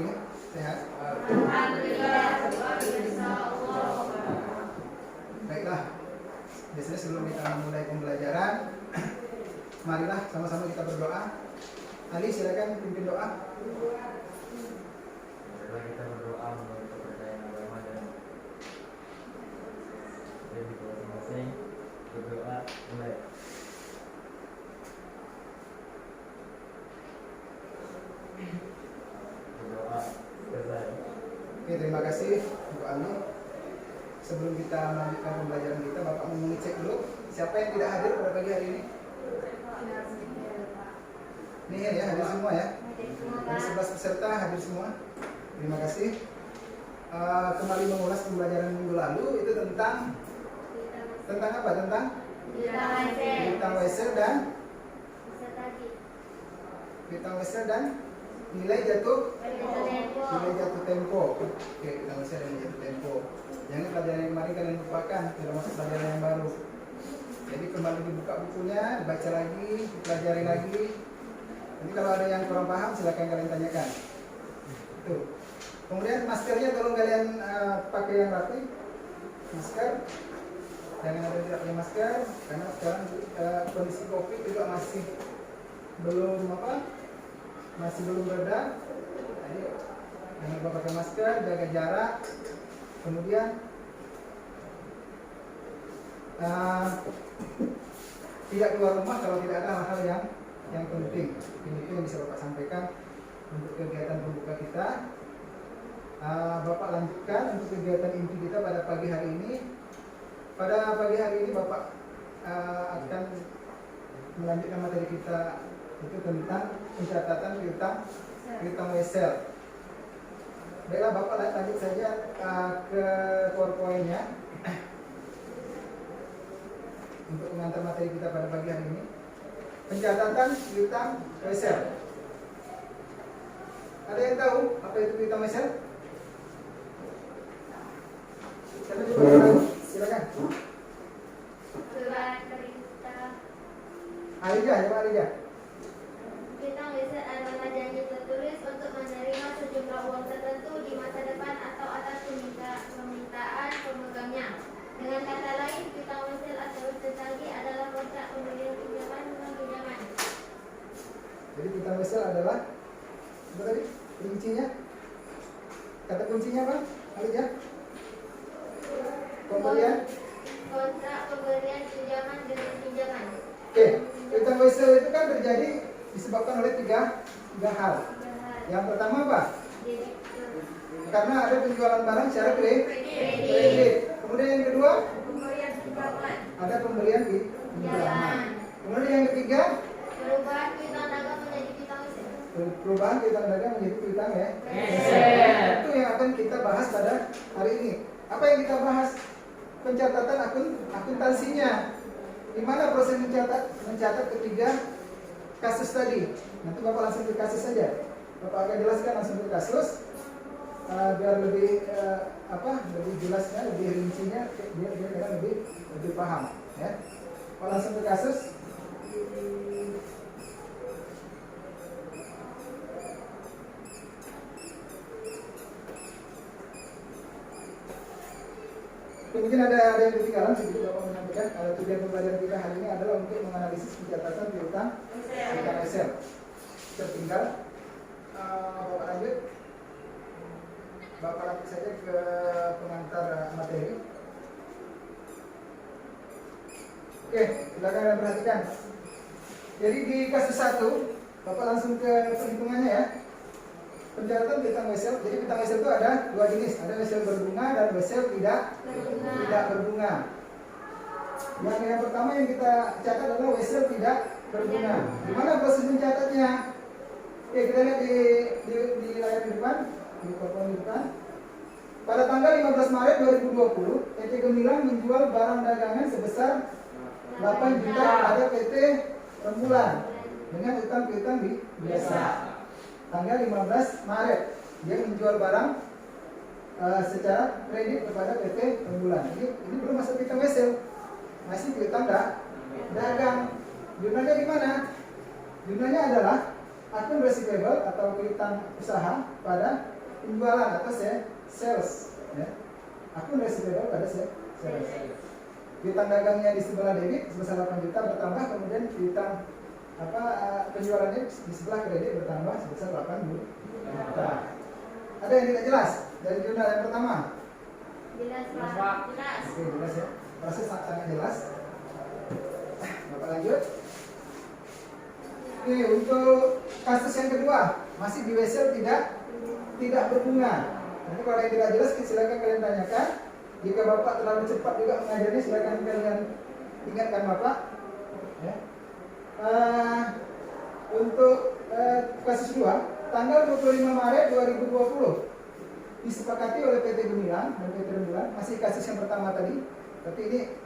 ini? Sehat? Baiklah, biasanya sebelum kita memulai pembelajaran, marilah sama-sama kita berdoa. Ali, silakan pimpin doa. Marilah kita berdoa menurut kepercayaan agama dan dari masing-masing berdoa mulai. Berdoa selesai. Oke, terima kasih Bu Ali. Sebelum kita melanjutkan pembelajaran kita, Bapak mau mengecek dulu siapa yang tidak hadir pada pagi hari ini. Nihil ya, hadir semua ya. Dari 11 peserta hadir semua. Terima kasih. Kembali mengulas pembelajaran minggu lalu itu tentang apa? Tentang Bintang Wesel dan nilai jatuh tempo. Oke, Bintang Wesel dan nilai jatuh tempo. Jangan pelajaran yang kemarin kalian lupakan, tidak masuk pelajaran yang baru. Jadi kembali dibuka bukunya, dibaca lagi, dipelajari lagi. Nanti kalau ada yang kurang paham silakan kalian tanyakan. Tuh. Kemudian maskernya tolong kalian pakai yang rapi. Masker. Jangan ada yang tidak pakai masker karena sekarang kondisi Covid juga masih belum reda. Jadi jangan lupa pakai masker, jaga jarak. Kemudian tidak keluar rumah kalau tidak ada hal-hal yang penting. Ini yang bisa Bapak sampaikan untuk kegiatan pembuka kita. Bapak lanjutkan untuk kegiatan inti kita pada pagi hari ini. Pada pagi hari ini Bapak akan melanjutkan materi kita itu tentang pencatatan piutang Wesel. Baiklah, Bapak lanjut saja ke PowerPoint-nya untuk mengantar materi kita pada pagi hari ini. Pencatatan piutang Wesel. Ada yang tahu apa itu piutang Wesel? Siapa juga tahu? Silakan. Surat perintah. Alija, coba Alija. Piutang Wesel adalah janji tertulis untuk menerima sejumlah uang tertentu di masa depan atau atas permintaan pemegangnya. Dengan kata lain, piutang Wesel atau tertagi adalah kontrak pembelian pinjaman dengan pinjaman. Jadi piutang Wesel adalah apa tadi? Kuncinya? Kata kuncinya apa? Alija? Pembelian? Kontrak pemberian pinjaman dengan pinjaman. Oke, piutang Wesel itu kan terjadi disebabkan oleh tiga hal. Yang pertama apa? Karena ada penjualan barang secara kredit. Kemudian yang kedua, ada pemberian pinjaman. Kemudian yang ketiga, Perubahan piutang dagang menjadi piutang Wesel. perubahan piutang dagang menjadi piutang ya. Itu yang akan kita bahas pada hari ini. Apa yang kita bahas? Pencatatan akuntansinya. Di mana proses mencatat ketiga kasus tadi. Nanti Bapak langsung ke kasus saja. Bapak akan jelaskan langsung ke kasus biar lebih lebih jelasnya, lebih rincinya, biar lebih paham. Ya. Bapak langsung ke kasus. Mungkin ada yang ketinggalan sedikit Bapak menyampaikan kalau tujuan pembelajaran kita hari ini adalah untuk menganalisis pencatatan piutang Wesel. Tertinggal Bapak lanjut. Bapak lanjut saja ke pengantar materi. Oke, silakan Anda perhatikan. Jadi di kasus 1 Bapak langsung ke perhitungannya ya. Pencatatan piutang Wesel. Jadi piutang Wesel itu ada dua jenis, ada Wesel berbunga dan Wesel tidak berbunga. Yang pertama yang kita catat adalah Wesel tidak berbunga. Gimana proses mencatatnya? Oke, kita lihat di layar di depan, di papan di depan. Pada tanggal 15 Maret 2020, PT Gemilang menjual barang dagangan sebesar 8 juta pada PT Rembulan dengan utang piutang biasa. Tanggal 15 Maret dia menjual barang secara kredit kepada PT Rembulan. Ini belum masuk piutang Wesel, masih piutang dagang. Jumlahnya gimana? Jumlahnya adalah akun receivable atau piutang usaha pada penjualan atau sales. Ya. Akun receivable pada sales. Piutang dagangnya di sebelah debit sebesar 8 juta bertambah, kemudian piutang penjualannya di sebelah kredit bertambah sebesar 8 juta. Ada yang tidak jelas dari jurnal yang pertama? Jelas Pak. Jelas. Oke, jelas ya. Proses sangat jelas. Bapak lanjut. Oke, untuk kasus yang kedua masih di wesel tidak berbunga. Nanti kalau yang tidak jelas silakan kalian tanyakan. Jika Bapak terlalu cepat juga mengajarnya, silakan kalian ingatkan Bapak. Ya. Untuk kasus 2, tanggal 25 Maret 2020 disepakati oleh PT Gemilang dan PT Rembulan, masih kasus yang pertama tadi, tapi ini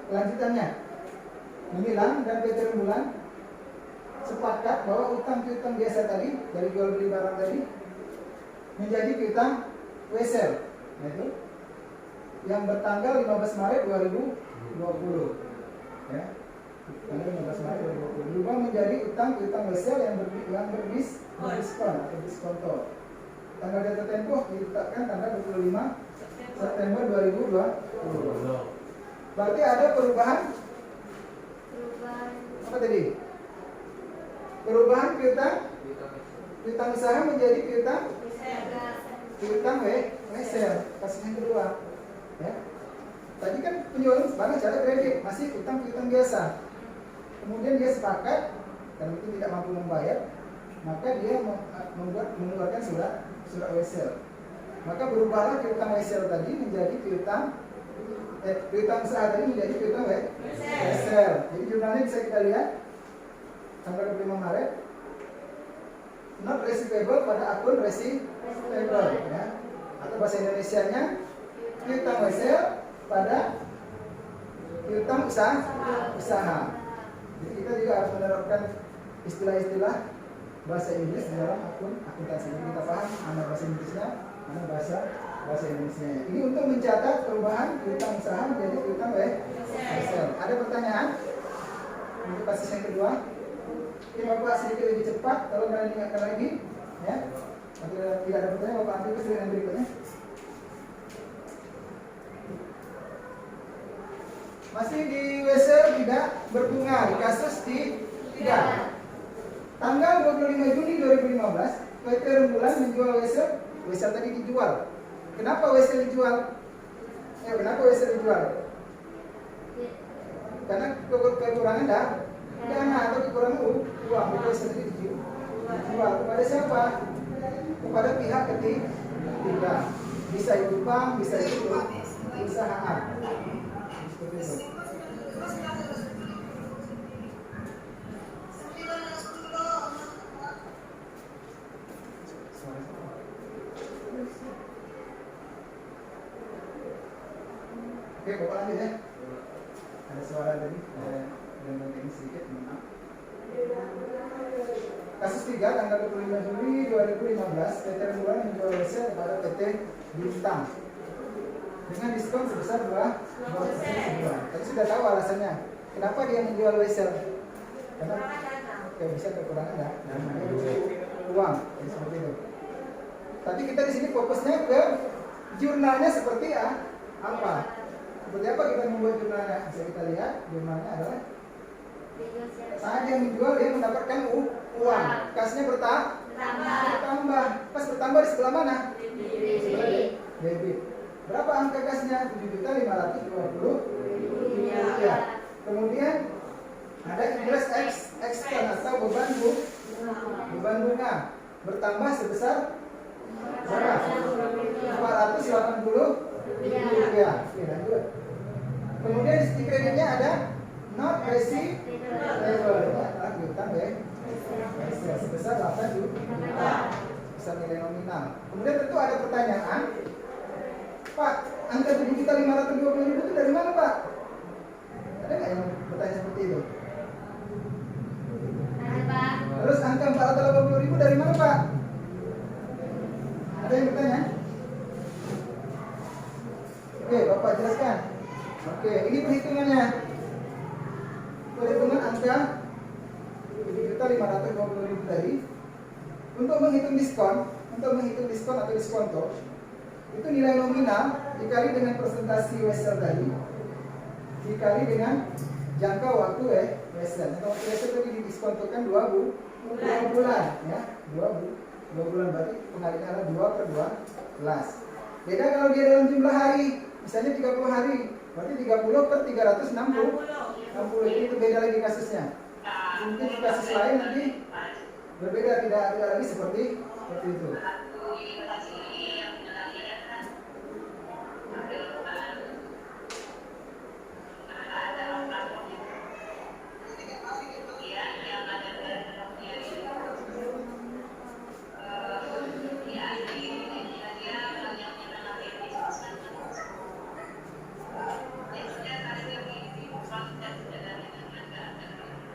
lanjutannya. Gemilang dan PT Rembulan sepakat bahwa utang piutang biasa tadi dari jual beli barang tadi menjadi piutang wesel, yaitu yang bertanggal 15 Maret 2020. Ya. Tanggal 15 Maret 2020 berubah menjadi utang piutang wesel yang berdiskon atau diskonto. Tanggal jatuh tempo ditetapkan tanggal 25 September 2020. Berarti ada perubahan apa tadi? Perubahan piutang usaha menjadi piutang wesel, kasus yang kedua. Ya. Tadi kan penjualan barang secara kredit, masih piutang biasa. Kemudian dia sepakat karena itu tidak mampu membayar, maka dia mengeluarkan surat wesel. Maka berubahlah piutang wesel tadi menjadi piutang usaha tadi menjadi piutang wesel. Jadi jurnalnya bisa kita lihat tanggal 25 Maret, not receivable pada akun receivable, ya. Atau bahasa Indonesianya piutang wesel pada piutang usaha. Jadi kita juga harus menerapkan istilah-istilah bahasa Inggris di dalam akuntansi. Jadi kita paham mana bahasa Inggrisnya, mana bahasa Indonesia. Ini untuk mencatat perubahan piutang usaha menjadi piutang wesel. Ada pertanyaan untuk kasus yang kedua? Ini Bapak sedikit lebih cepat, kalau kalian ingatkan lagi, ya. Apabila tidak ada pertanyaan, Bapak ambil ke yang berikutnya. Masih di wesel tidak berbunga di kasus di 3. Tanggal 25 Juni 2015, PT Rembulan menjual wesel tadi dijual. Kenapa wesel dijual? Kenapa wesel dijual? Karena kekurangan dana atau kekurangan uang. Wesel tadi dijual kepada siapa? Kepada pihak ketiga. Bisa itu bank, bisa itu perusahaan. Seperti itu. Oke, Bapak lanjut ya. Ada suara tadi, dan ini sedikit, maaf. Kasus 3, tanggal 25 Juli 2015, PT Rembulan menjual wesel kepada PT Bintang dengan diskon sebesar 2%. Tadi sudah tahu alasannya. Kenapa dia menjual wesel? Karena bisa kekurangan dana, uang, seperti itu. Tapi kita di sini fokusnya ke jurnalnya seperti apa? Seperti apa kita membuat jurnalnya? Bisa kita lihat jurnalnya adalah saat yang menjual dia mendapatkan uang, kasnya bertambah. Pas bertambah di sebelah mana? Debit. Berapa angka kasnya? 7.520.000 rupiah. Kemudian ada interest expense atau beban bunga bertambah sebesar berapa? 480.000 rupiah. Oke, lanjut. Kemudian di kreditnya ada not receivable, piutang sebesar 8 juta, sebesar nilai nominal. Kemudian tentu ada pertanyaan, Pak, angka 7.520.000 itu dari mana, Pak? Ada nggak yang bertanya seperti itu? Ada, Pak. Terus angka 480.000 dari mana, Pak? Ada yang bertanya? Oke, Bapak jelaskan. Oke, ini perhitungannya. Perhitungan angka 520.000 tadi. Untuk menghitung diskon atau diskonto, itu nilai nominal dikali dengan presentasi Wesel tadi, dikali dengan jangka waktu Wesel. Jangka waktu Wesel tadi didiskontokan 2 bulan, ya, 2 bulan berarti pengalian adalah 2/12. Beda kalau dia dalam jumlah hari, misalnya 30 hari, berarti 30 per 360, itu beda lagi kasusnya. Mungkin di kasus lain nanti berbeda, tidak lagi seperti itu.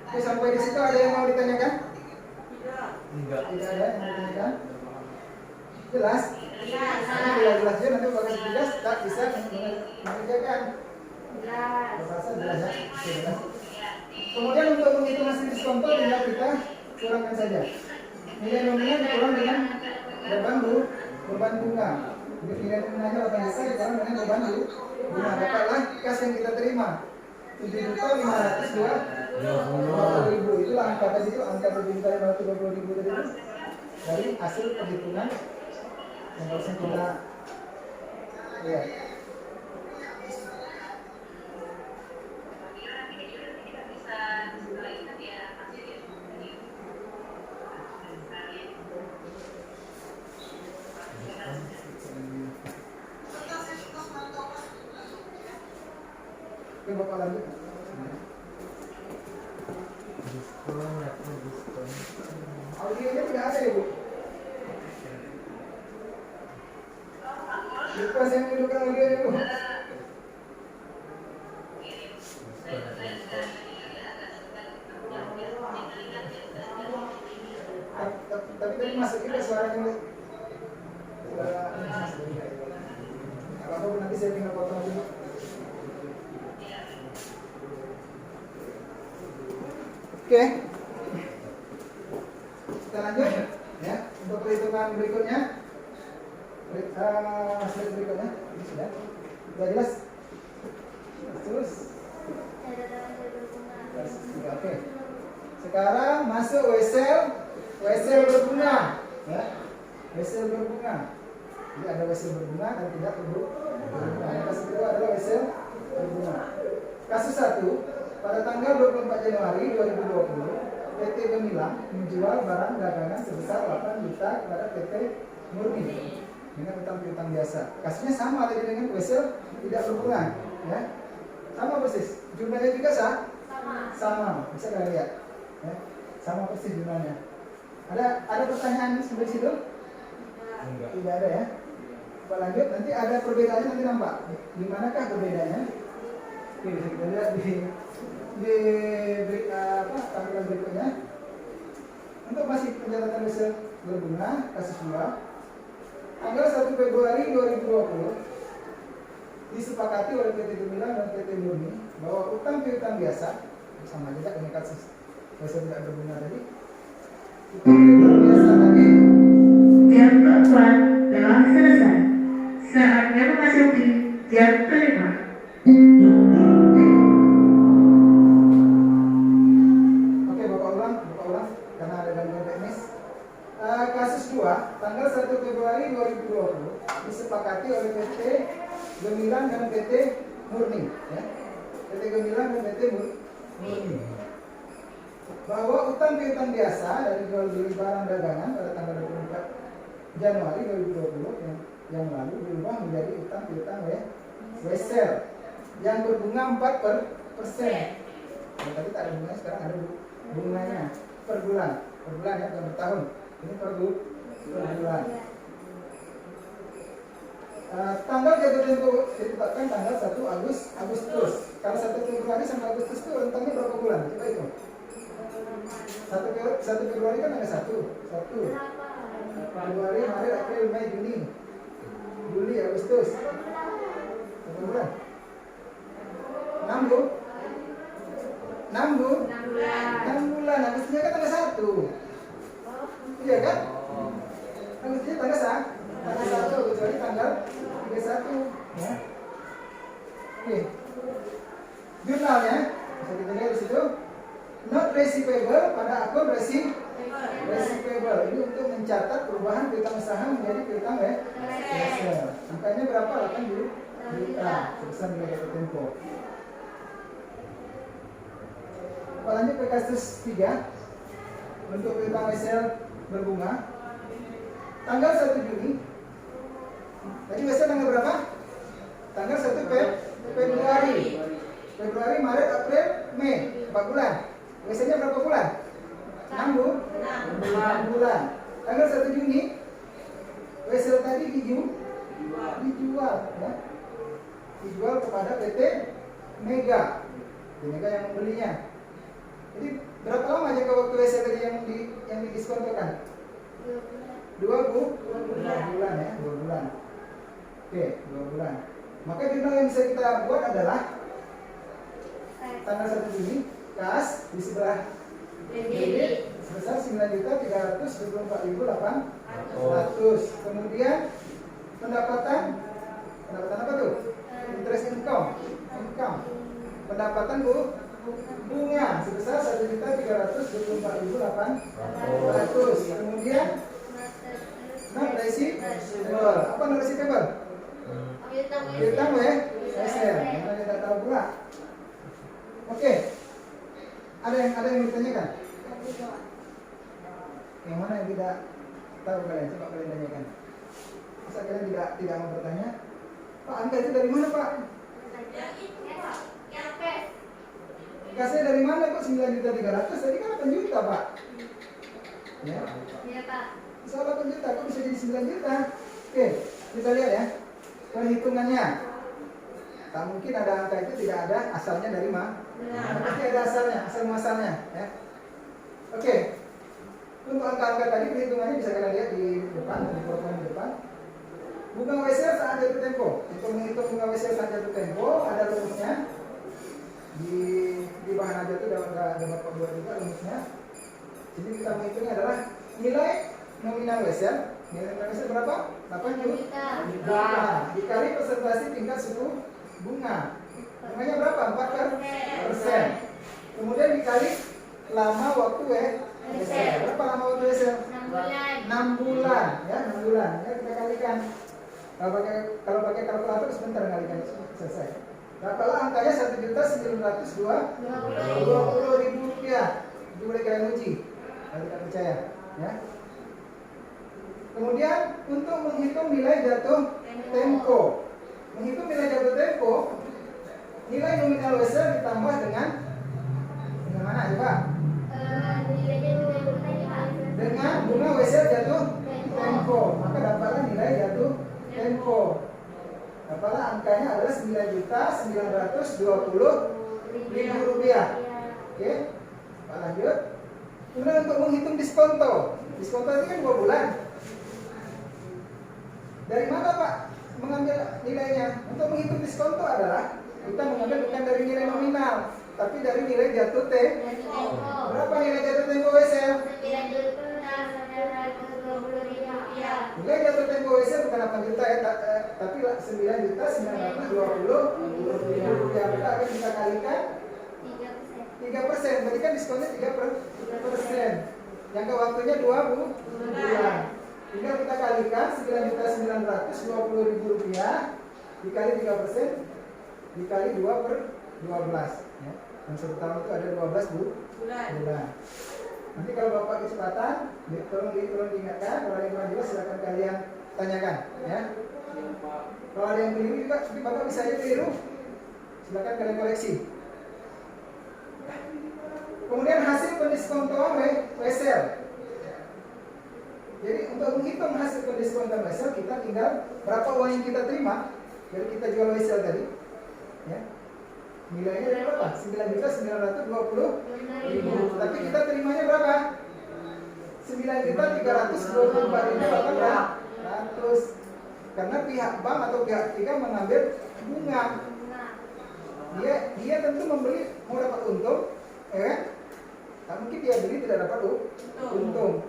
Oke, sampai di situ ada yang mau ditanyakan? Enggak. Tidak ada yang mau ditanyakan? Jelas? Jelas ya, nanti kalau jelas tak bisa mengerjakan. Bahasa jelas ya? Oke, jelas. Kemudian untuk menghitung hasil diskonto tinggal kita kurangkan saja. Nilai nominal dikurang dengan beban bunga. Jadi nilai nominalnya 8 juta dikurang dengan beban bunga. Dapatlah kas yang kita terima 7.520.000. Itulah angka tadi itu, angka 7.520.000 tadi itu dari hasil perhitungan yang harusnya kita lihat. Oke, Bapak lanjut. Diskon. Audionya tidak ada ya, Bu? Lupa saya menunjukkan audionya, Bu. Tapi tadi masuk juga suaranya, Bu. Suara ini masuk juga. Apa-apa, Bu, nanti saya tinggal potong dulu. Oke, kita lanjut ya untuk perhitungan berikutnya. Slide berikutnya ini sudah jelas. Terus, oke. Sekarang masuk Wesel berbunga, ya. Wesel berbunga. Jadi ada Wesel berbunga dan tidak berbunga. Kasus kedua adalah Wesel berbunga. Kasus 1. Pada tanggal 24 Januari 2020, PT Gemilang menjual barang dagangan sebesar 8 juta kepada PT Murni dengan utang piutang biasa. Kasusnya sama tadi dengan Wesel tidak berbunga, ya. Sama persis. Jumlahnya juga sama. Bisa kalian lihat, ya. Sama persis jumlahnya. Ada pertanyaan sampai situ? Enggak. Tidak ada ya. Coba lanjut. Nanti ada perbedaannya, nanti nampak. Di manakah perbedaannya? Oke, bisa kita lihat di tampilan berikutnya. Untuk masih pencatatan Wesel berbunga kasus 2, tanggal 1 Februari 2020 disepakati oleh PT Gemilang dan PT Murni bahwa utang piutang biasa sama juga dengan kasus Wesel tidak berbunga tadi. Utang piutang biasa tadi Jam keempat telah selesai. Saatnya memasuki jam kelima. karena ada gangguan teknis. Kasus 2, tanggal 1 Februari 2020 disepakati oleh PT Gemilang dan PT Murni, ya. PT Gemilang dan PT Murni bahwa utang piutang biasa dari jual beli barang dagangan pada tanggal 24 Januari 2020 yang lalu berubah menjadi utang piutang Wesel yang berbunga 4%. Tadi tak ada bunganya, sekarang ada bunganya per bulan ya, bukan per tahun. Ini per bulan. Tanggal jatuh tempo ditetapkan tanggal 1 Agustus. Kalau 1 Februari sampai Agustus itu rentangnya berapa bulan? Coba itu. 1 Februari kan ada 1 Februari, Maret, April, Mei, Juni, Juli, Agustus. Berapa bulan? 6 bulan. Agustusnya kan tanggal 1. menjadi piutang wesel. Angkanya berapa? 8 juta. Sebesar nilai jatuh tempo. Kita lanjut ke kasus 3. Untuk piutang wesel berbunga. Tanggal 1 Juni. Tadi wesel tanggal berapa? Tanggal 1 Februari. Februari, Maret, April, Mei. 4 bulan. Weselnya berapa bulan? 6 bulan. Tanggal 1 Juni wesel tadi dijual ya. Dijual kepada PT Mega. Mega yang membelinya. Jadi berapa lama jangka waktu wesel tadi yang didiskontokan? 2 bulan ya, 2 bulan. Oke, 2 bulan. Maka jurnal yang bisa kita buat adalah tanggal 1 Juni, kas di sebelah debit sebesar 9.324.800. Kemudian pendapatan apa tuh? Interest income. Pendapatan bunga sebesar 1.324.800. Kemudian non receivable. Apa non receivable? Piutang wesel. Yang tidak tahu pula. Oke. Ada yang ditanyakan? Yang mana yang tidak tahu kalian? Coba kalian tanyakan. Masa kalian tidak mau bertanya? Pak, angka itu dari mana, Pak? Kasnya dari mana kok 9.300.000? Tadi kan 8 juta, Pak. Ya. Iya, Pak. Soal 8 juta kok bisa jadi 9 juta? Oke, kita lihat ya. Perhitungannya. Tak mungkin ada angka itu tidak ada asalnya dari mana? Pasti ada asalnya, asal muasalnya ya. Oke. Untuk angka-angka tadi perhitungannya bisa kalian lihat di depan, di PowerPoint di depan. Bunga wesel saat jatuh tempo. Untuk menghitung bunga wesel saat jatuh tempo ada rumusnya. Di bahan aja itu dapat buat juga rumusnya. Jadi kita menghitungnya adalah nilai nominal wesel. Nilai nominal wesel berapa? 8 juta. Dikali persentase tingkat suku bunga. Bunganya berapa? 4%. Kemudian dikali lama waktu wesel. Berapa lama waktu wesel? 6 bulan. Ya, 6 bulan. Ya, kita kalikan. Kalau pakai kalkulator sebentar kalikan selesai. Dapatlah angkanya 1.920.000 rupiah. Itu boleh kalian uji. Kalau tidak percaya, ya. Kemudian untuk menghitung nilai jatuh tempo. Menghitung nilai jatuh tempo, nilai nominal wesel ditambah dengan mana aja, Pak? Nilai jatuh tempo tadi, Pak. Dengan bunga wesel jatuh tempo. Maka dapatlah nilai jatuh tempo. Dapatlah angkanya adalah 9.920.000 rupiah. Oke, Pak lanjut. Kemudian untuk menghitung diskonto. Diskonto itu kan 2 bulan. Dari mana, Pak, mengambil nilainya? Untuk menghitung diskonto adalah kita mengambil bukan dari nilai nominal, tapi dari nilai jatuh tempo. Berapa nilai jatuh tempo wesel? 9.920.000 rupiah. Nilai jatuh tempo wesel bukan 8 juta ya, tapi 9.920.000 rupiah. Kita akan kita kalikan 3%. Berarti kan diskonnya 3%. Jangka waktunya 2 bulan. Tinggal kita kalikan 9.920.000 rupiah dikali 3% dikali 2/12 ya. Yang satu tahun itu ada 12 bulan. Nanti kalau Bapak kecepatan, tolong diingatkan. Kalau ada yang kurang jelas silakan kalian tanyakan ya. Kalau ada yang keliru juga, Bapak bisa aja keliru. Silakan kalian koreksi. Kemudian hasil pendiskontoan wesel. Jadi untuk menghitung hasil pendiskontoan wesel, kita tinggal berapa uang yang kita terima dari kita jual wesel tadi, ya. Nilainya dari berapa? 9.920.000. Tapi kita terimanya berapa? 9.324.800. Karena pihak bank atau pihak ketiga mengambil bunga. Dia tentu membeli mau dapat untung, ya kan? Tak mungkin dia beli tidak dapat untung.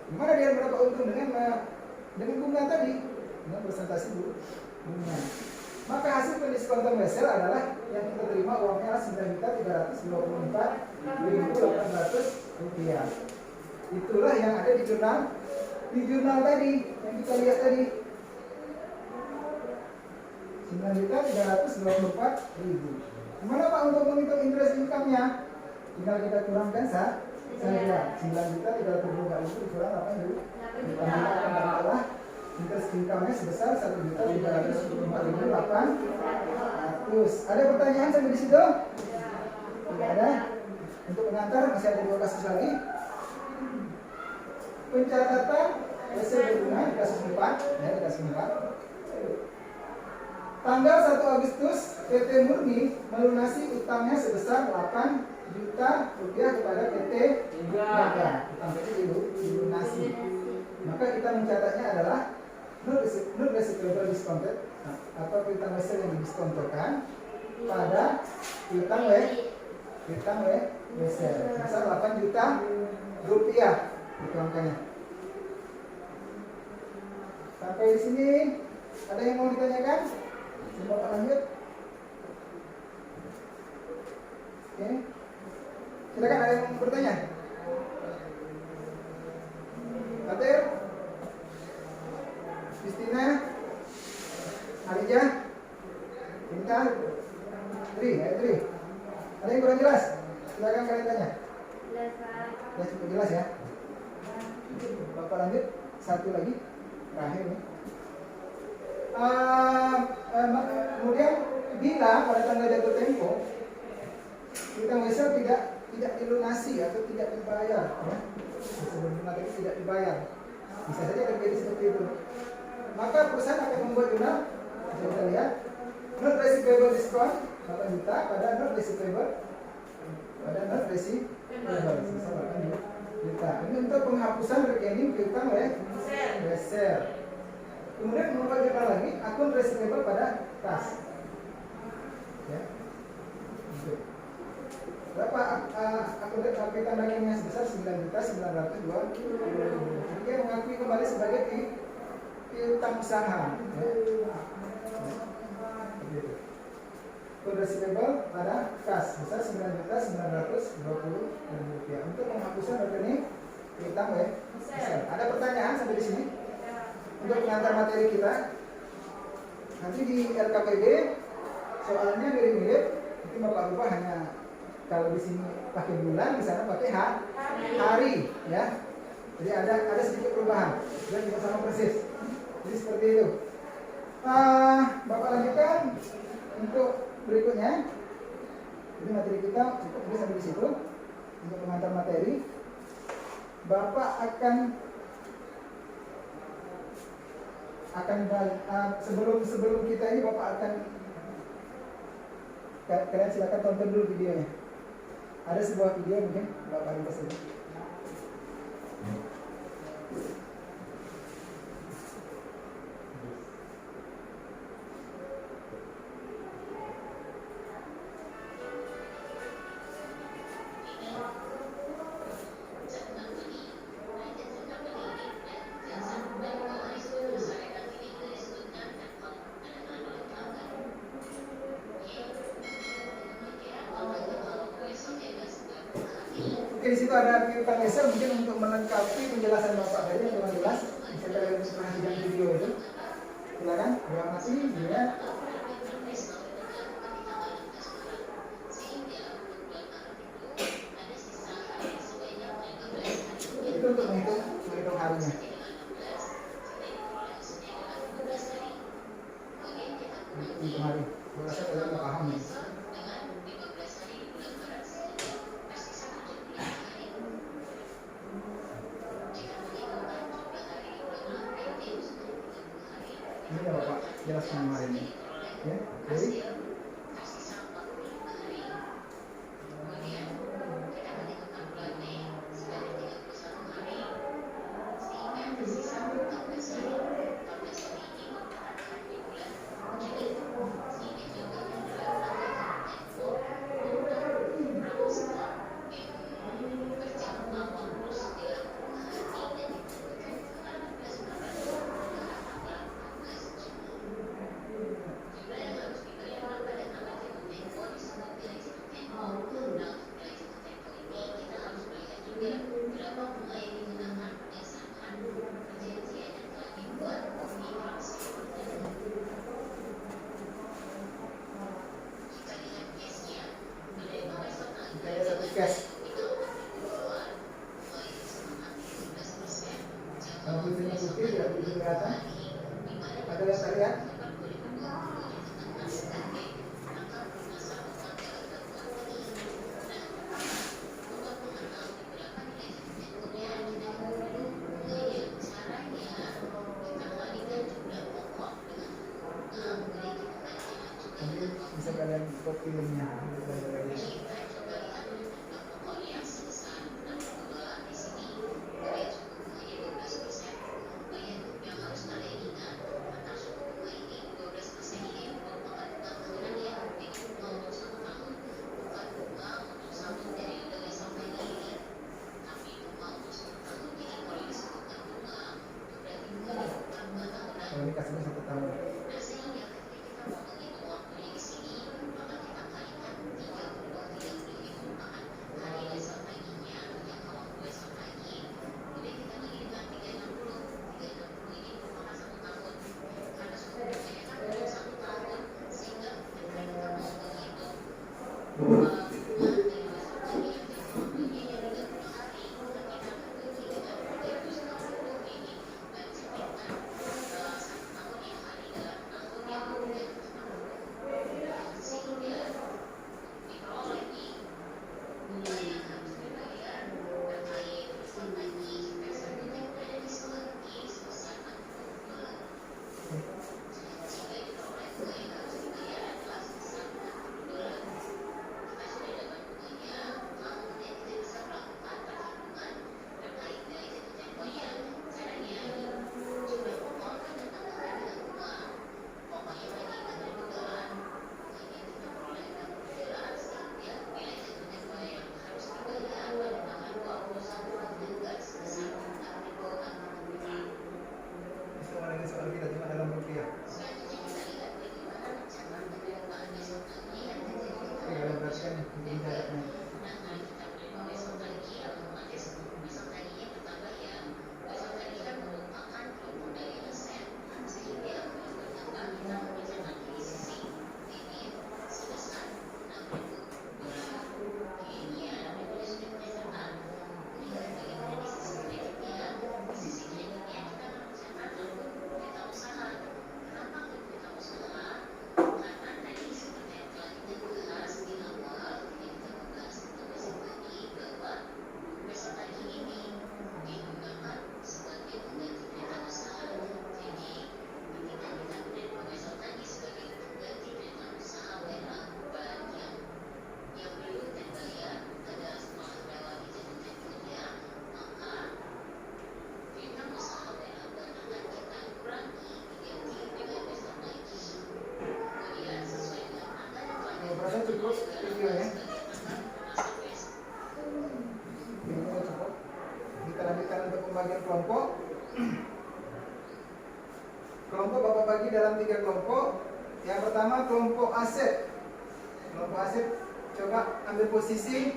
Gimana dia mendapat untung dengan bunga tadi? Dengan presentasi bunga. Maka hasil pendiskontan wesel adalah yang kita terima uangnya 9.324.800 rupiah. Itulah yang ada di jurnal di jurnal tadi yang kita lihat tadi 9.324.000. Gimana Pak untuk menghitung interest income-nya? Tinggal kita kurangkan saja 9.324.000 dikurang 8.000. Ditambah interest income-nya sebesar 1.324.800. Ada pertanyaan sampai di situ? Tidak ada. Untuk pengantar masih ada 2 kasus lagi. Pencatatan hasil berguna di kasus 4, ya di kasus 4. Tanggal 1 Agustus, PT Murni melunasi utangnya sebesar 8 juta rupiah kepada PT Mega. Utang PT dilunasi. Maka kita mencatatnya adalah not receivable discounted atau piutang wesel yang didiskontokan pada piutang wesel sebesar 8 juta rupiah. Itu angkanya. Sampai di sini ada yang mau ditanyakan? Coba Pak lanjut. Oke. Silakan, ada yang mau bertanya? Fatir, Kristina, Alija, Intan, Tri. Ada yang kurang jelas? Silakan kalian tanya. Jelas Pak. Ya cukup jelas ya. Bapak lanjut, satu lagi terakhir nih. Kemudian bila pada tanggal jatuh tempo piutang wesel tidak dilunasi atau tidak dibayar, ya. Sebelum tadi tidak dibayar, bisa saja terjadi seperti itu. Maka perusahaan akan membuat jurnal, bisa kita lihat, not receivable discount 8 juta pada not receivable sebesar 8 juta. Ini untuk penghapusan rekening piutang wesel. Kemudian membuat jurnal lagi akun receivable pada kas. Ya. Gitu. Berapa akun piutang dagangnya sebesar 9.902.000. Dia mengakui kembali sebagai piutang usaha. Ya. Gitu. Akun receivable pada kas sebesar 9.920.000 rupiah untuk penghapusan rekening piutang wesel. Ada pertanyaan sampai di sini? Untuk pengantar materi kita, nanti di LKPD soalnya mirip-mirip, mungkin Bapak lupa hanya kalau di sini pakai bulan, di sana pakai hari, ya. Jadi ada sedikit perubahan, dan tidak sama persis. Jadi seperti itu. Bapak lanjutkan untuk berikutnya. Jadi materi kita cukup sampai di situ untuk pengantar materi. Bapak akan sebelum kita ini Bapak akan kalian silakan tonton dulu videonya. Ada sebuah video mungkin Bapak ringkas dulu. Oke, di situ ada piutang wesel, mungkin untuk melengkapi penjelasan Bapak tadi yang kurang jelas, bisa kalian perhatikan video itu. Silakan, diamati, dilihat. Itu untuk menghitung harinya. Menghitung hari. Saya rasa kalian sudah paham nih. Ini ya Bapak jelaskan hari ini, ya. Jadi cash. Kalau putihnya putih, tidak putih kelihatan. Ada yang terlihat? Nanti bisa kalian copy linknya. Kalau ini kasihnya 1 tahun. Soal kita cuma dalam rupiah. Oke, kalian perhatikan ini jaraknya. Berasa cukup videonya. Videonya cukup. Kita lanjutkan untuk pembagian kelompok. Kelompok Bapak bagi dalam 3 kelompok. Yang pertama kelompok aset. Kelompok aset, coba ambil posisi.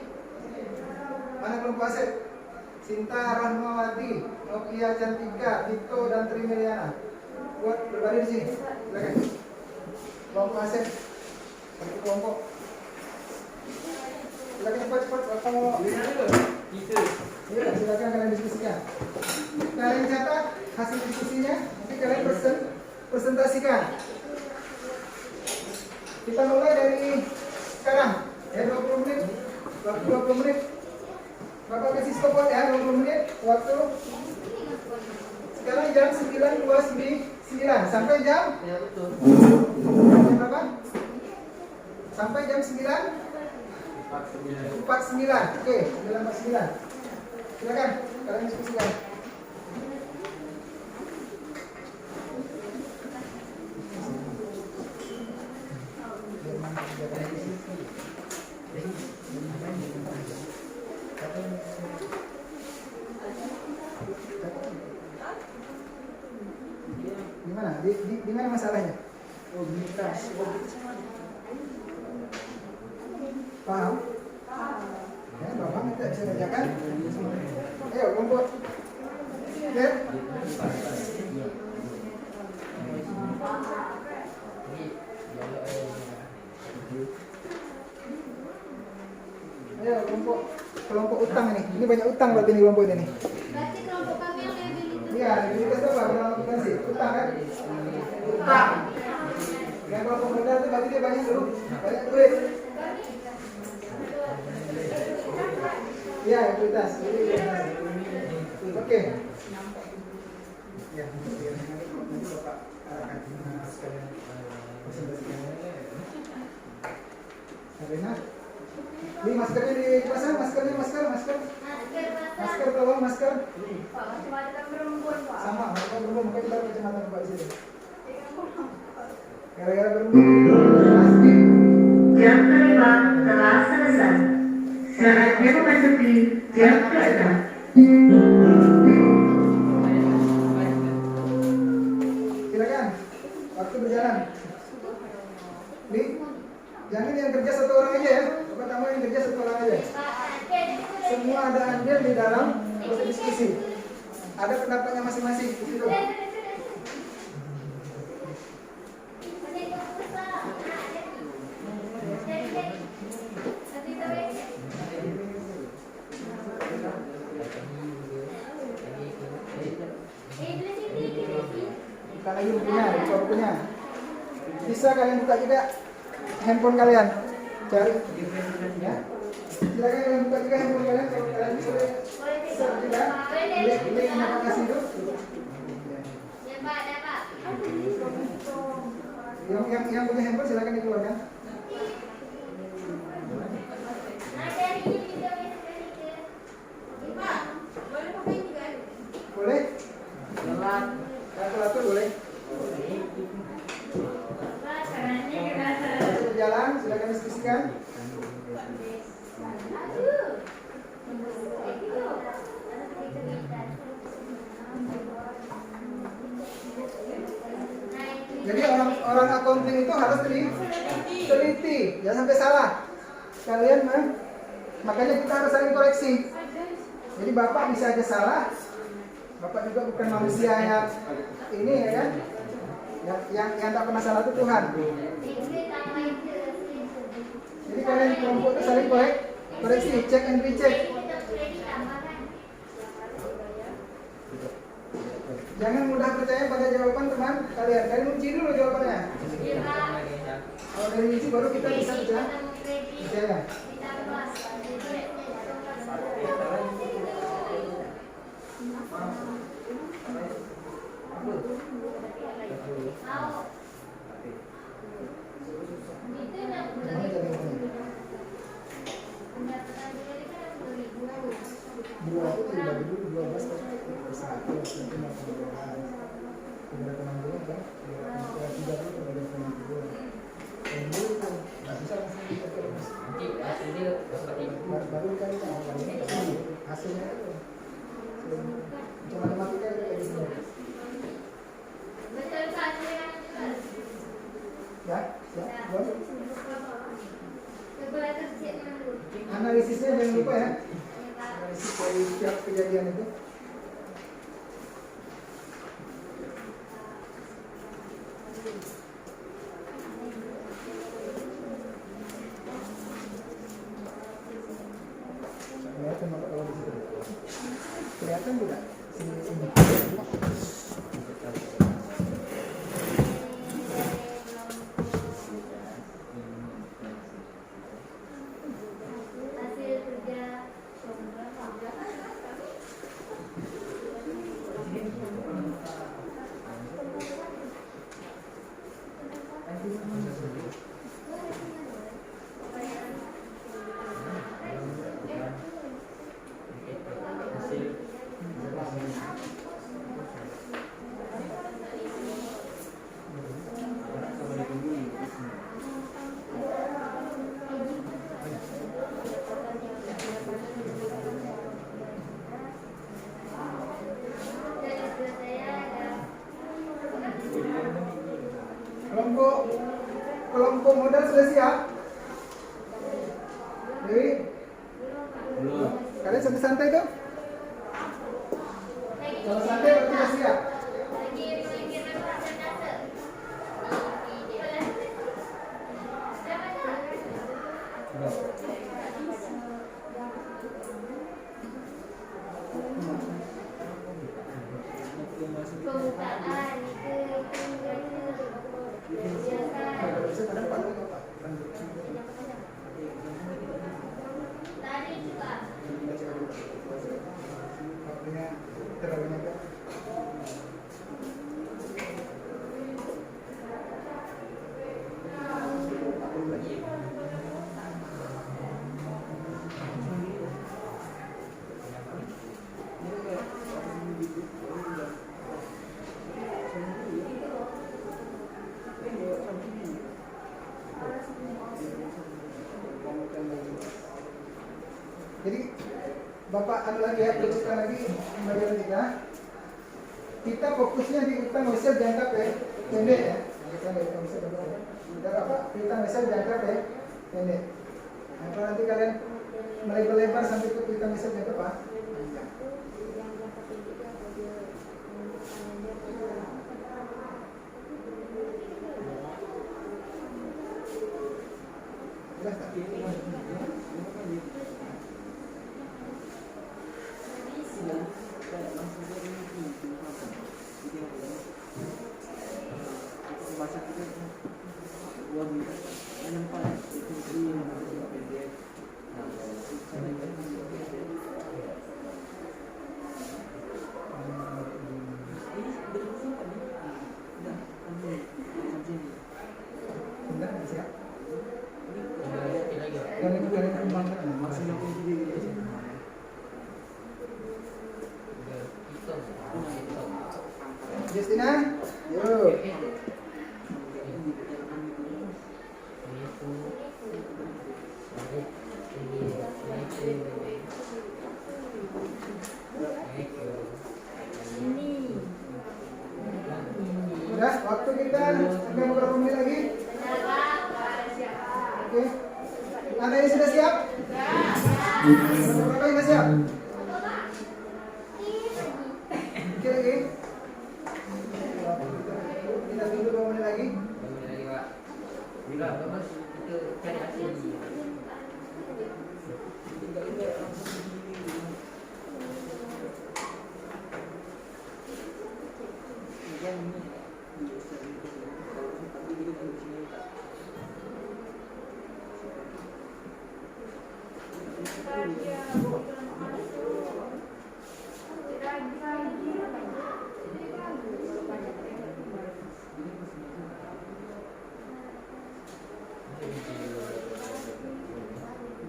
Mana kelompok aset? Sinta Rahmawati, Nokia Cantika, Tito dan Trimeliana. Buat berbaris di sini. Silakan. Kelompok aset. Satu kelompok. Silakan cepat-cepat kalau ya, silakan kalian diskusikan. Kalian catat hasil diskusinya, nanti kalian presentasikan. Kita mulai dari sekarang. Ya 20 menit. Waktu 20 menit. Bapak kasih stopwatch ya 20 menit waktu. Sekarang jam 9.29 sampai jam? Ya betul. Jam berapa? Sampai jam 9.49. Oke, 9.49. Silakan, kalian diskusikan. Gimana? Di mana masalahnya? Paham? Ya, Bapak minta bisa kerjakan. Ayo, kumpul. Lihat. Ayo, kumpul. Ini banyak utang berarti nih kelompok ini nih. Berarti kelompok kami yang liabilitas. Iya, liabilitas itu apa? Dalam akuntansi, utang kan? Utang. Yang kelompok modal itu berarti dia banyak dulu, banyak duit. Iya, liabilitas. Oke. Ya, nanti Bapak arahkan sekalian presentasikannya. Karena ini maskernya dipasang, masker. Masker tolong, masker. Sama, mereka berumur, maka kita kacamata Bapak di sini. Gara-gara berumur. Pasti. Jam kelima telah selesai. Saatnya memasuki jam keenam. Silakan. Waktu berjalan. Nih, jangan yang kerja satu orang aja ya. Bapak tamu yang kerja satu orang aja. Semua ada andil di dalam proses diskusi. Ada pendapatnya masing-masing. Gitu. Bukan lagi bukunya. Bisa kalian buka juga handphone kalian. Cari. Ya. Silakan kalian buka juga handphone kalian kalau kalian bisa juga. Ini yang Bapak kasih itu. Yang punya handphone silakan dikeluarkan. Boleh? Kalkulator boleh? Jalan, silakan diskusikan. Jadi orang accounting itu harus teliti, jangan sampai salah. Kalian makanya kita harus saling koreksi. Jadi Bapak bisa aja salah. Bapak juga bukan manusia yang ini ya kan? Yang tak pernah salah itu Tuhan. Jadi kalian kelompok itu saling koreksi, check and recheck. Jangan mudah percaya pada jawaban teman kalian. Kalian uji dulu jawabannya. Kalau dari uji baru kita bisa percaya. Baru kan hasilnya itu cuma matematika itu kayak gini. Ya, boleh. Analisisnya jangan lupa ya. Analisis dari setiap kejadian itu. Kelihatan Bapak kalau di situ. Kelihatan tidak? Sini. Kelompok modal sudah siap? Jadi, kalian santai-santai tuh? Kalau santai berarti sudah siap. Saya pada depan lagi Bapak. Tadi juga. Baca dulu. Waktunya terlalu banyak. Jadi Bapak anu lagi ya, teruskan lagi bagian kita. Kita fokusnya di utang wesel jangka pendek ya. Kita apa? Utang wesel jangka pendek. Nah, kalau nanti kalian melebar-lebar sampai ke utang wesel jangka apa? Jelas tak? Benar, siap. Dan itu kalian kembangkan maksimal Justina, yuk. Udah, waktu kita sampai beberapa menit lagi. Oke. Anda ini sudah siap? Berapa yang siap? Oke lagi. Kita tunggu 2 menit lagi.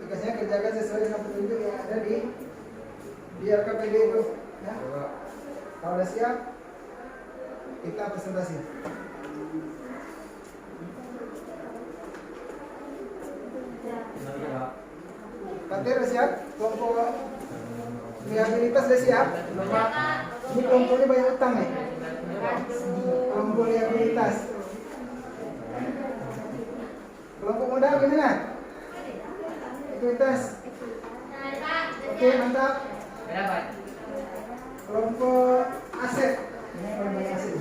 Tugasnya kerjakan sesuai dengan petunjuk yang ada di RKPD itu. Ya. Kalau udah siap, kita presentasi. Kantor udah siap? Kelompok liabilitas udah siap? Ini kelompoknya banyak utang nih. Kelompok liabilitas. Kelompok modal gimana? Ekuitas. Oke, mantap. Kelompok aset. Ini kelompok aset.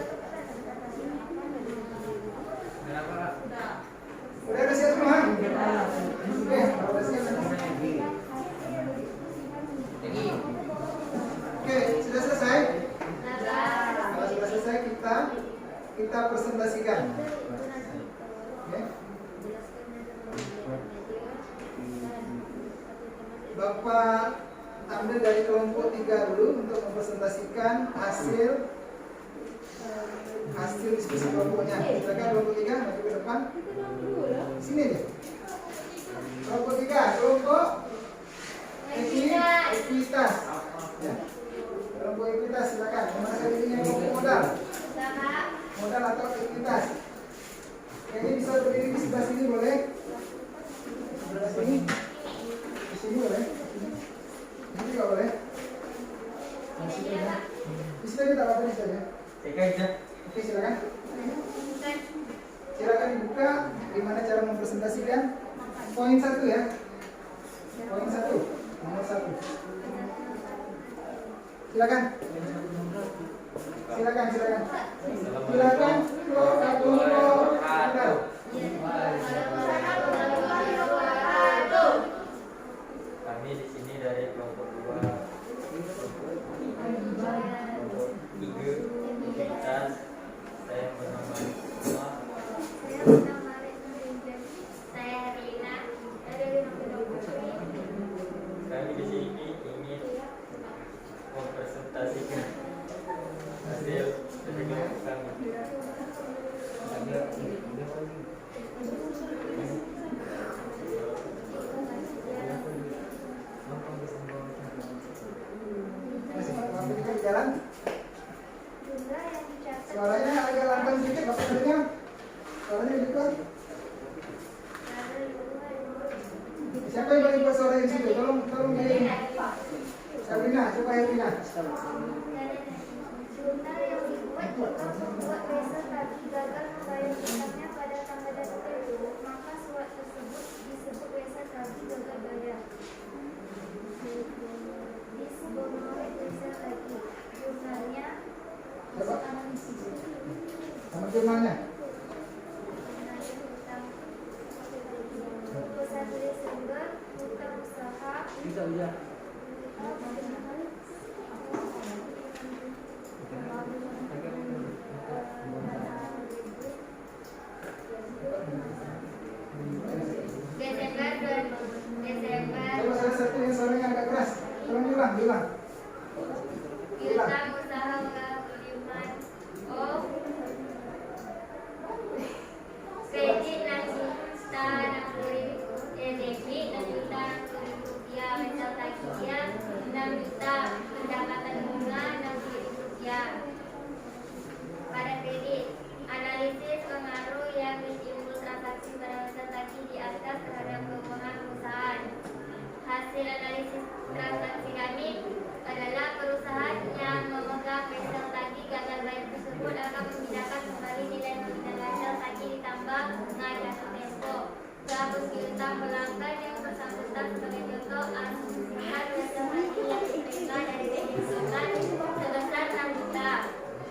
Udah siap semua? Oke, kalau udah siap nanti. Oke, sudah selesai? Kalau sudah selesai kita presentasikan. Oke. Bapak ambil dari kelompok 3 dulu untuk mempresentasikan hasil diskusi kelompoknya. Silakan kelompok 3 maju ke depan. Sini nih. Kelompok 3, kelompok ekuitas. Ya. Kelompok ekuitas silakan. Mana kali ini yang kelompok modal? Modal atau ekuitas? Ini bisa berdiri di sebelah sini boleh? Sebelah sini. Di sini boleh? Ini juga boleh? Di sini ya. Di sini kita apa di sini? Oke, silakan. Silakan dibuka gimana cara mempresentasikan poin 1 ya. Poin 1, nomor 1. Silakan. Silakan. Silakan kelompok modal. Kami di sini dari kelompok 2, kelompok 3, ekuitas. Saya bernama Isma. Coba salah satu yang suaranya agak keras. Tolong diulang. Piutang usaha pengiriman kredit 6 juta 60.000 debit 6 juta 60.000 rupiah, wesel tagihan 6 juta, pendapatan bunga 60.000 rupiah. Pada kredit, analisis pengaruh yang ditimbul transaksi pada wesel tagih di atas terhadap keuangan perusahaan. Hasil analisis transaksi kami adalah perusahaan yang memegang wesel tagih gagal bayar tersebut akan memindahkan kembali nilai nominal wesel tagih ditambah bunga jatuh tempo sehapus piutang pelanggan yang bersangkutan. Sebagai contoh, asumsikan wesel tagih yang diterima dari pinjaman sebesar 6 juta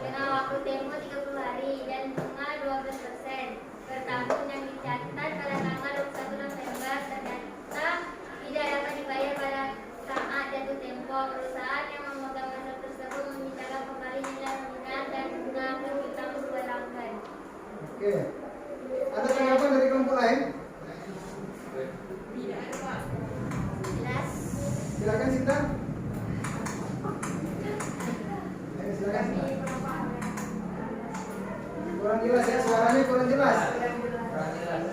dengan waktu tempo 30 hari dan bunga 12% per tahun yang dicatat pada tanggal 21 November ternyata tidak dapat dibayar pada saat jatuh tempo. Perusahaan yang memegang wesel tersebut memintakan kembali nilai nominal dan bunga piutang pelanggan. Oke. Ada tanggapan dari kelompok lain? Jelas? Silakan Sinta. Silakan. Kurang jelas ya, suaranya kurang jelas.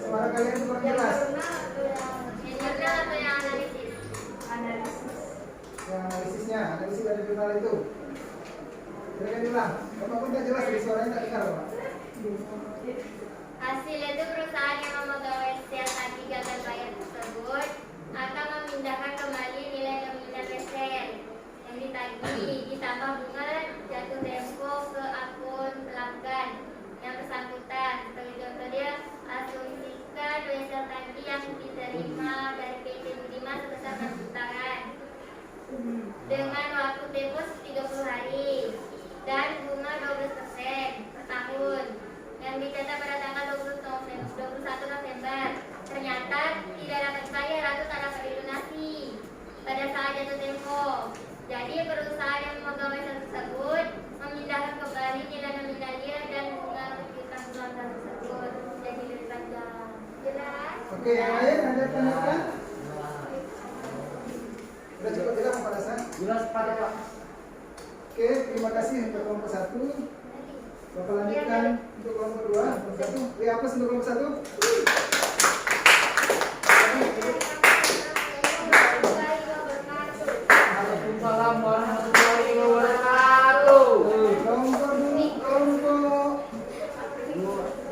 Suara kalian kurang jelas. Yang jurnal atau yang analisis? Yang analisis dari jurnal itu. Silakan diulang. Bapak pun tidak jelas, jadi suaranya tak dengar, Pak. Hasil itu perusahaan yang memegang wesel tagih gagal bayar tersebut akan memindahkan kembali nilai nominal wesel yang ditagih ditambah bunga jatuh tempo ke akun pelanggan yang bersangkutan. Sebagai contoh, dia asumsikan wesel tagih yang diterima dari PT Budiman sebesar 6 jutaan dengan waktu tempo 30 hari dan bunga 12% per tahun yang dicatat pada tanggal 21 November. Ternyata tidak dapat dibayar atau tak dapat dilunasi pada saat jatuh tempo. Jadi perusahaan yang memegang wesel tersebut memindahkan kembali nilai nominalnya dan bunga piutang pelanggan tersebut. Jadi lebih panjang. Jelas? Oke, yang lain ada tanggapan? Sudah cukup jelas Pak Hasan? Jelas pada Pak. Oke, terima kasih untuk kelompok 1. Bapak lanjutkan untuk kelompok 2. Kelompok 1. Beri aplaus untuk kelompok 1. Waalaikumsalam warahmatullahi wabarakatuh. Kelompok 2, kelompok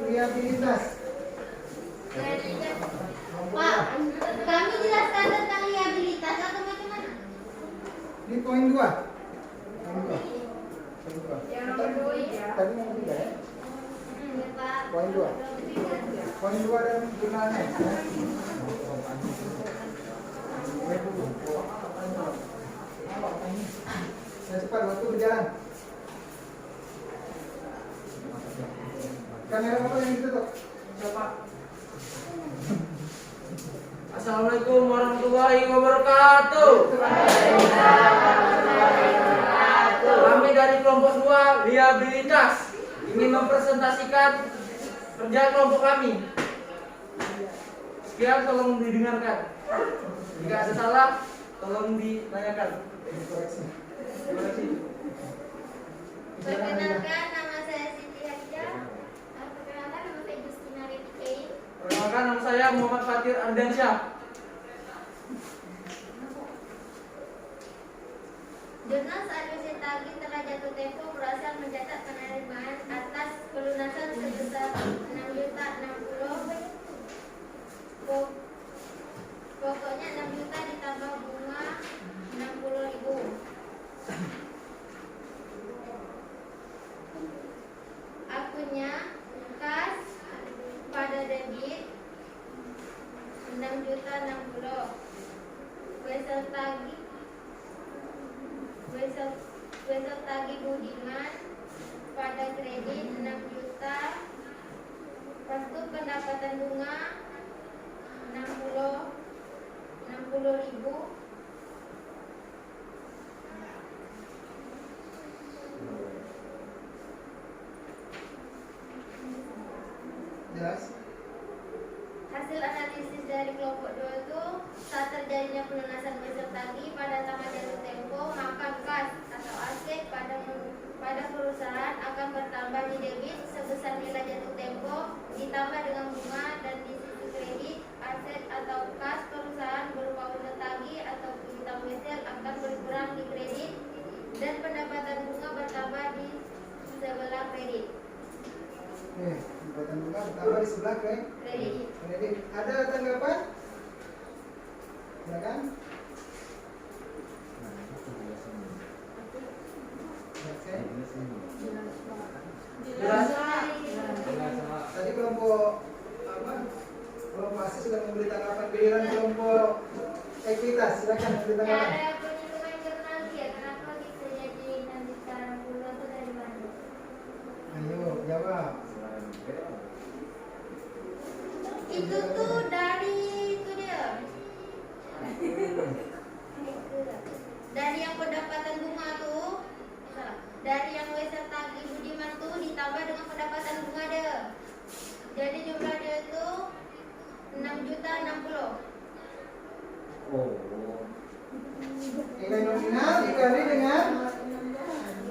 liabilitas. Pak, kami jelaskan tentang liabilitas atau bagaimana? Di poin 2. Yang nomor 2 ya. Tadi nomor 3 ya. Pak. Poin 2. Poin 2 dan jurnalnya. Saya cepat, waktu berjalan. Kamera apa yang ditutup? Siapa? Assalamualaikum warahmatullahi wabarakatuh. Kami dari kelompok 2 liabilitas ingin mempresentasikan kerja kelompok kami. Sekian, tolong didengarkan. Jika ada salah, tolong ditanyakan. Koreksi. Terima kasih. Perkenalkan, nama saya Siti Hadijah. Perkenalkan, nama saya Justina Retikai. Perkenalkan, nama saya Muhammad Fatir Ardansyah. Jurnal saat wesel tagih telah jatuh tempo berhasil mencatat penerimaan atas pelunasan sebesar 6.060.000. Pokoknya 6 juta ditambah bunga 60.000. Akunnya kas pada debit 6.060.000. Wesel tagih Budiman pada kredit 6 juta. Lepas itu pendapatan bunga 60.000. jelas. Hasil analisis dari kelompok 2 itu saat terjadinya pelunasan wesel tagih pada tanggal jatuh tempo, maka kas atau aset pada perusahaan akan bertambah di debit sebesar nilai jatuh tempo ditambah dengan bunga, dan di sisi kredit aset atau kas perusahaan berupa wesel tagih atau piutang wesel akan berkurang di kredit dan pendapatan bunga bertambah di sebelah kredit. Oke, pendapatan bunga bertambah di sebelah Kredit. kredit. Ada tanggapan? Silakan. Oke. Jelas. Tadi kelompok apa? Kelompok aset sudah memberi tanggapan. Giliran kelompok ekuitas, silakan memberi Ya, tanggapan. ada perhitungan jurnal dia, kenapa bisa jadi nanti sekarang dulu atau dari mana? Ayo, jawab. Itu tuh dari itu dia. Dari yang pendapatan bunga tuh, salah. Dari yang wesel tagih Budiman tuh ditambah dengan pendapatan bunga dia. Jadi jumlah dia itu 6.060.000. Nilai nominal dikali dengan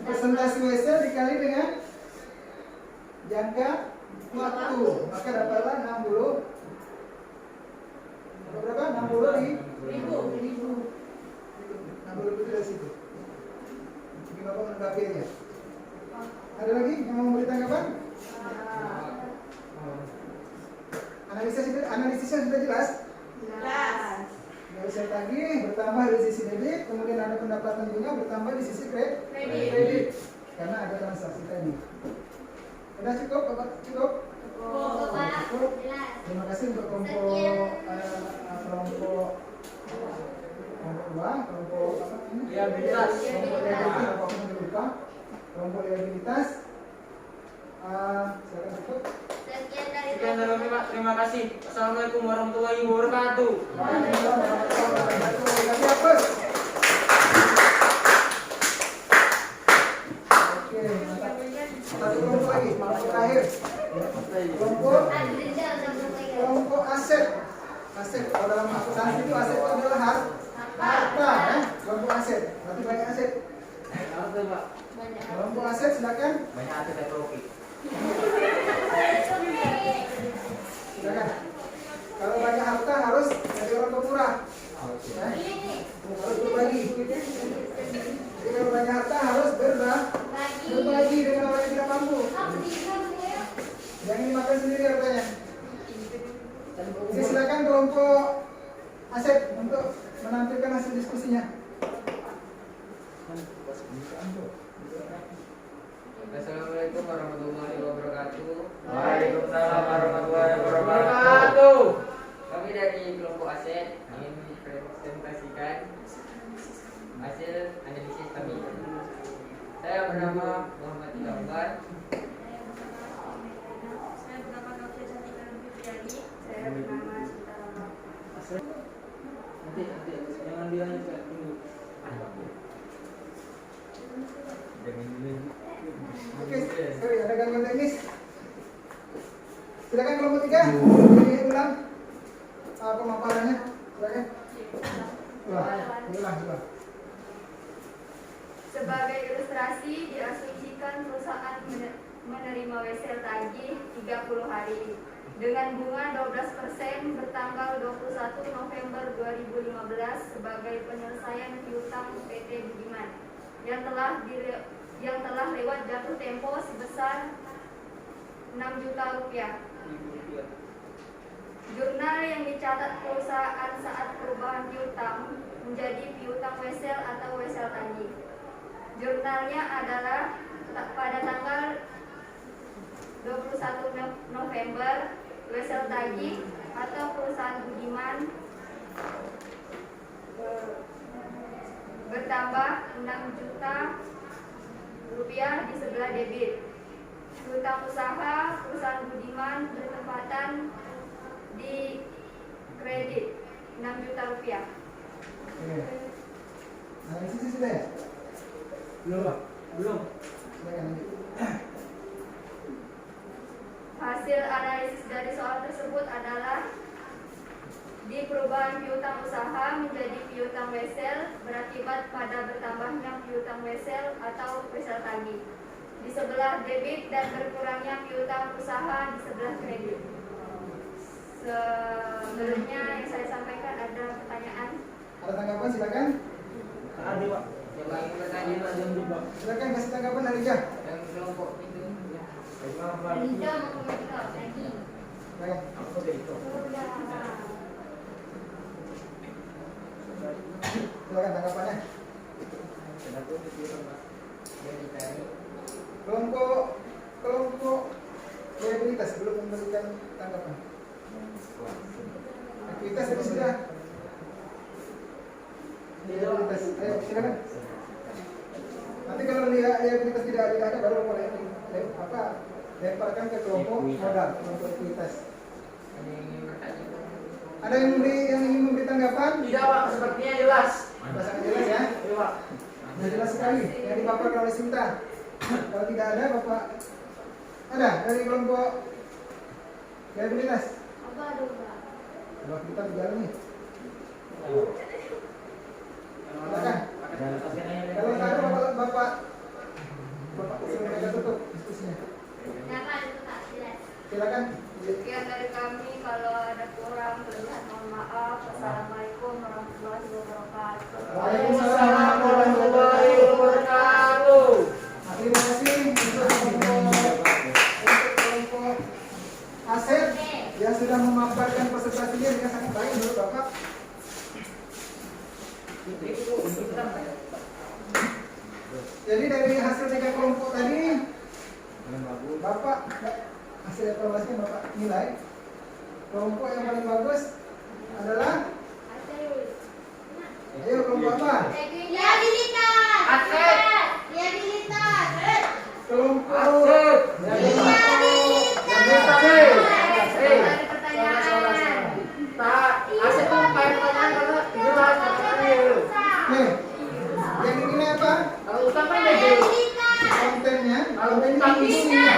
persentase wesel dikali dengan jangka waktu, maka dapatlah 60. Berapa? 60.000. 60.000 itu dari situ. Jadi Bapak menanggapinya. Ada lagi yang mau memberi tanggapan? Analisisnya sudah jelas. Wesel tagih bertambah di sisi debit, kemudian ada pendapatan bunga bertambah di sisi kredit. Karena ada transaksi tadi. Sudah cukup, Bapak? Cukup? Bapak, Cukup. jelas. Terima kasih untuk kelompok dua, kelompok apa ini? Liabilitas. Kelompok liabilitas, apa pun lupa. Kelompok liabilitas. Silakan cukup. Sekian dari Sekian dari kami, Pak. Terima kasih. Assalamualaikum warahmatullahi wabarakatuh. Kasih hapus. Oke, mantap. Satu kelompok lagi, kelompok terakhir. Kelompok aset. Aset, kalau dalam akuntansi itu aset itu adalah harta, ya. Kelompok aset, berarti banyak aset. Pak. Kelompok aset, silakan. Banyak aset ya, profit. Silakan. Kalau banyak harta harus jadi orang pemurah. Ya. Harus berbagi. Jadi kalau banyak harta harus berbagi dengan orang yang tidak mampu. Jangan dimakan sendiri hartanya. Jadi silakan kelompok aset untuk menampilkan hasil diskusinya. Assalamualaikum warahmatullahi wabarakatuh. Waalaikumsalam warahmatullahi wabarakatuh. Kami dari kelompok aset ingin mempresentasikan hasil analisis kami. Saya bernama Muhammad Iqbal. Saya bernama Novia Cantika Fitriani. Saya bernama Sita Rama. Nanti jangan dilanjutkan dulu. Oke, sorry, ada gangguan teknis. Silakan kelompok 3. Ini ulang pemaparannya. Silakan. Ulang. Sebagai ilustrasi, diasumsikan perusahaan menerima wesel tagih 30 hari dengan bunga 12% bertanggal 21 November 2015 sebagai penyelesaian piutang PT Budiman yang telah lewat jatuh tempo sebesar 6 juta rupiah. Jurnal yang dicatat perusahaan saat perubahan piutang menjadi piutang wesel atau wesel tagih. Jurnalnya adalah pada tanggal 21 November, wesel tagih atau perusahaan Budiman bertambah 6 juta rupiah di sebelah debit. Piutang usaha perusahaan Budiman bertempatan di kredit 6 juta rupiah. Oke. Analisis sudah ya? Belum. Silakan lanjut. Hasil Hasil analisis dari soal tersebut adalah di perubahan piutang usaha menjadi piutang wesel berakibat pada bertambahnya piutang wesel atau wesel tagih di sebelah debit dan berkurangnya piutang usaha di sebelah kredit. Sebelumnya yang saya sampaikan ada pertanyaan. Ada tanggapan silakan. Ada Pak. Yang ingin bertanya Silakan kasih tanggapan Alija. yang kelompok itu. Alija mau komentar lagi. Baik. Silakan tanggapannya. Jadi tadi Kelompok liabilitas belum memberikan tanggapan. Aktivitas tadi sudah. Liabilitas, ayo silakan. Nanti kalau liabilitas tidak ada baru boleh lemparkan ke kelompok modal, kelompok aktivitas. ada yang ingin bertanya. Ada yang ingin memberi tanggapan? Tidak Pak, sepertinya jelas. Sudah sangat jelas ya. Iya Pak. Sudah jelas sekali yang dipaparkan oleh Sinta. Kalau tidak ada Bapak ada dari kelompok liabilitas. Apa ada Pak? Kalau kita di jalan nih. Silakan. Kalau tidak ada Bapak sudah tutup diskusinya. Silakan itu tak jelas. Silakan. Sekian dari kami. Kalau ada kurang kelebihan mohon maaf. Wassalamualaikum warahmatullahi wabarakatuh. Waalaikumsalam warahmatullahi wabarakatuh. Terima kasih untuk kelompok aset yang sudah memaparkan presentasinya dengan sangat baik menurut Bapak. Jadi dari hasil 3 kelompok tadi, Bapak hasil evaluasinya Bapak nilai kelompok yang paling bagus adalah ayo kelompok apa? Liabilitas. Aset. Liabilitas. Kelompok Aset. Ada pertanyaan. Aset itu kayak pertanyaan karena jelas pertanyaannya. Nih, yang dinilai apa? Kalau utang kan beda. Kontennya, Kalau konten utang isinya,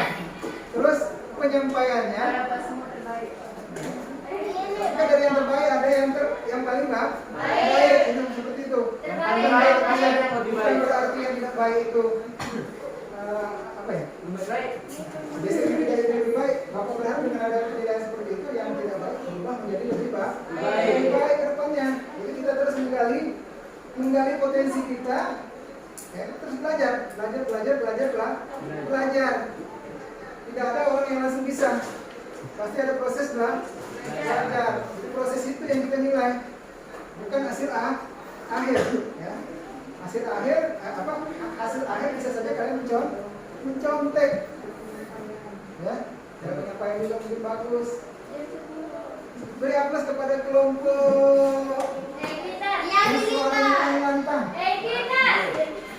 terus penyampaiannya. Ada semua terbaik. Kan dari yang terbaik ada yang paling baik, itu seperti itu. Yang paling baik aset yang lebih Bukan baik. berarti yang tidak baik itu apa ya? Lebih baik. Biasanya tidak jadi lebih baik. Bapak berharap dengan ada penilaian seperti itu yang tidak baik berubah menjadi lebih baik. Lebih baik ke depannya. Jadi kita terus menggali potensi kita. Ya, terus belajar. Tidak ada orang yang langsung bisa. Pasti ada proses belajar. Jadi proses itu yang kita nilai, bukan hasil akhir. Ya. Hasil akhir bisa saja kalian mencontek. Ya, cara penyampaian juga mungkin bagus. Beri aplaus kepada kelompok yang suaranya lantang.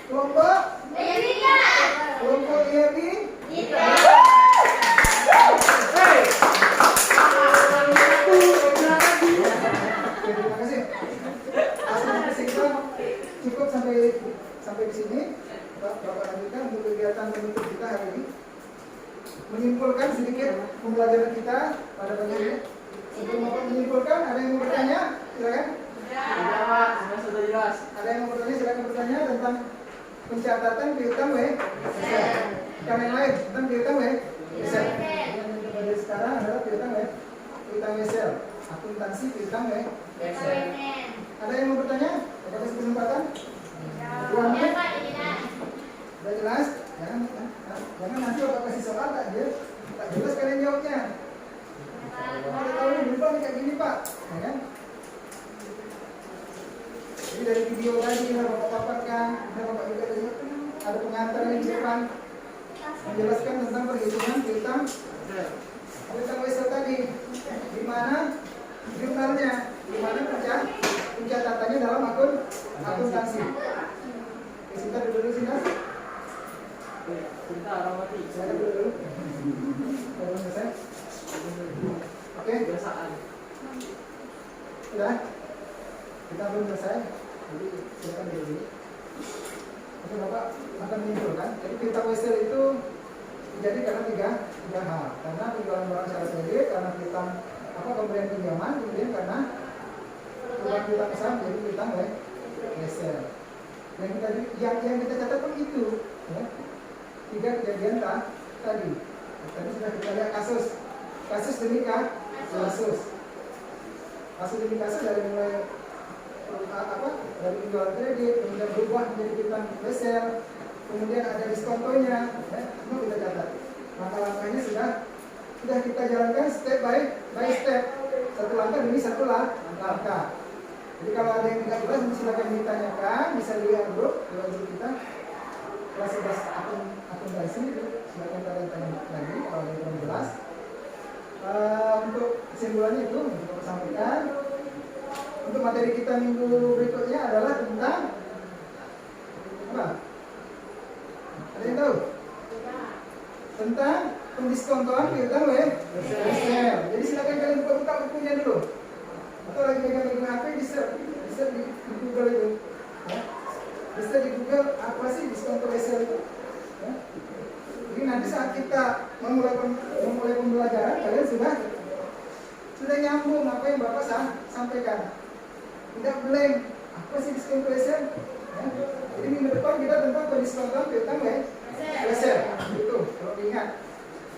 Kelompok IRI. Oke, terima kasih. Hasil kesimpulan cukup sampai di sini. Bapak lanjutkan untuk kegiatan penutup kita hari ini. Menyimpulkan sedikit pembelajaran kita pada pagi ini. Sebelum Bapak menyimpulkan, ada yang mau bertanya? Silakan. Sudah Pak, sudah jelas. Ada yang mau bertanya? Silakan bertanya tentang pencatatan piutang wesel. Bukan yang lain, tentang piutang wesel. Yang dari sekarang adalah piutang wesel. Akuntansi piutang wesel. Ada yang mau bertanya? Bapak kasih kesempatan. 2 menit. Sudah jelas? Jangan nanti Bapak kasih soal tak jelas kalian jawabnya. Kalau tahu ini lupa nih kayak gini Pak, ya kan? Jadi dari video tadi yang Bapak paparkan, Bapak juga tadi ada pengantar di depan menjelaskan tentang perhitungan piutang wesel tadi, di mana jurnalnya, di mana pencatatannya dalam akuntansi. Oke, sebentar dulu sini. Cinta aromatik. Silakan dulu. Belum selesai. Oke, Kebiasaan. sudah. Kita belum selesai. Jadi silakan dulu. Oke, Bapak akan menyimpulkan. Jadi piutang wesel itu Jadi karena tiga hal. Karena penjualan barang secara kredit, karena piutang pemberian pinjaman, kemudian karena perubahan piutang usaha menjadi piutang wesel. Yang kita catat pun itu, ya. 3 kejadian tadi. Tadi sudah kita lihat kasus demi kasus. Kasus demi kasus dari mulai dari penjualan kredit, kemudian berubah menjadi piutang wesel, kemudian ada diskontonya, ya, semua kita catat. Langkah-langkahnya sudah kita jalankan step by step, satu langkah demi satu langkah. Jadi kalau ada yang tidak jelas silakan ditanyakan, bisa dilihat grup kita kelas 11 akuntansi, silakan kalian tanya lagi kalau ada yang kurang jelas. Untuk kesimpulannya itu untuk saya sampaikan. Untuk materi kita minggu berikutnya adalah tentang apa? Ada yang tahu? Tentang pendiskontoan piutang wesel. Jadi silakan kalian buka bukunya dulu. Atau lagi pegang HP bisa di Google itu. Ya. Bisa di Google apa sih diskonto wesel itu? Ya. Jadi nanti saat kita memulai pembelajaran kalian sudah nyambung apa yang Bapak sampaikan. Tidak blank. Apa sih diskonto wesel? Ya. Jadi minggu depan kita tentang pendiskontoan piutang wesel. Itu kalau diingat.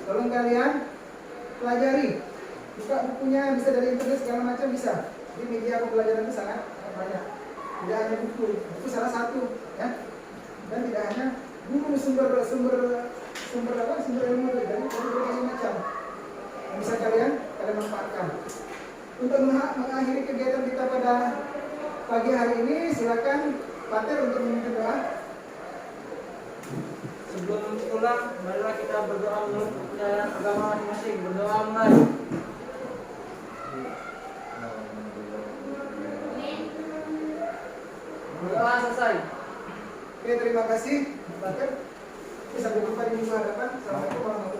Tolong kalian pelajari. Buka bukunya, bisa dari internet segala macam bisa. Jadi media pembelajaran itu sangat banyak. Tidak hanya buku salah satu, ya. Dan tidak hanya guru sumber ilmu dari berbagai macam yang bisa kalian manfaatkan. Untuk mengakhiri kegiatan kita pada pagi hari ini, silakan Pater untuk memimpin doa. Sebelum pulang, marilah kita berdoa menurut kepercayaan agama masing-masing. Berdoa mulai. Berdoa selesai. Oke, terima kasih Pater. Sampai jumpa di minggu hadapan. Assalamualaikum warahmatullahi wabarakatuh.